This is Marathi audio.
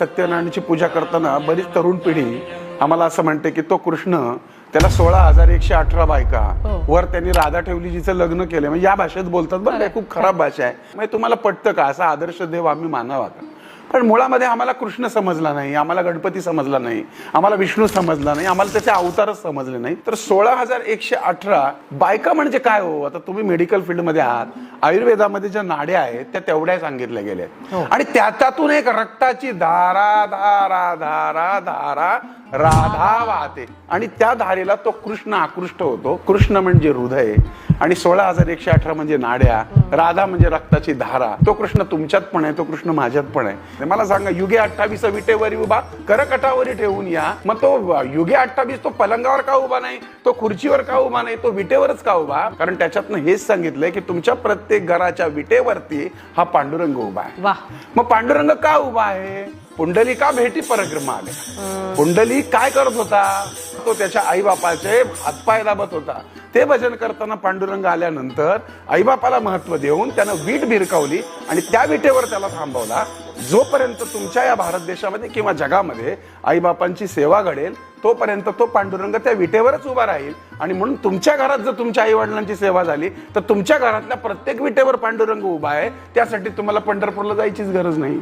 सत्यनारायणाची पूजा करताना बरीच तरुण पिढी आम्हाला असं म्हणते की तो कृष्ण, त्याला 16,118 बायका, वर त्यांनी राधा ठेवली जिचं लग्न केलं. म्हणजे या भाषेत बोलतात बरं, काय खूप खराब भाषा आहे. म्हणजे तुम्हाला पटतं का असा आदर्श देव आम्ही मानावा का? पण मुळामध्ये आम्हाला कृष्ण समजला नाही, आम्हाला गणपती समजला नाही, आम्हाला विष्णू समजला नाही, आम्हाला त्याचे अवतारच समजले नाही. तर 16,118 बायका म्हणजे काय हो? आता तुम्ही मेडिकल फील्डमध्ये आहात, आयुर्वेदामध्ये ज्या नाड्या आहेत त्या तेवढ्या सांगितल्या गेल्या आणि त्यातून एक रक्ताची धारा धारा धारा धारा राधा वाहते आणि त्या धारेला तो कृष्ण आकृष्ट होतो. कृष्ण म्हणजे हृदय आणि 16,118 म्हणजे नाड्या, राधा म्हणजे रक्ताची धारा. तो कृष्ण तुमच्यात पण आहे, तो कृष्ण माझ्यात पण आहे. मला सांगा, युगे 28 विटेवरी उभा करकटावरी ठेवून या. मग तो युगे 28 तो पलंगावर का उभा नाही, तो खुर्चीवर का उभा नाही, तो विटेवरच का उभा? कारण त्याच्यातनं हेच सांगितलंय की तुमच्या प्रत्येक घराच्या विटेवरती हा पांडुरंग उभा आहे. मग पांडुरंग का उभा आहे? पुंडलिका भेटी परिक्रमा आल्या. पुंडलिक काय करत होता? तो त्याच्या आईबापाचे हातपाय दाबत होता. ते भजन करताना पांडुरंग आल्यानंतर आईबापाला महत्व देऊन त्यानं वीट भिरकावली आणि त्या विटेवर त्याला थांबवला. जोपर्यंत तुमच्या या भारत देशामध्ये किंवा जगामध्ये आईबापांची सेवा घडेल तोपर्यंत तो पांडुरंग त्या विटेवरच उभा राहील. आणि म्हणून तुमच्या घरात जर तुमच्या आई वडिलांची सेवा झाली तर तुमच्या घरातल्या प्रत्येक विटेवर पांडुरंग उभा आहे. त्यासाठी तुम्हाला पंढरपूरला जायचीच गरज नाही.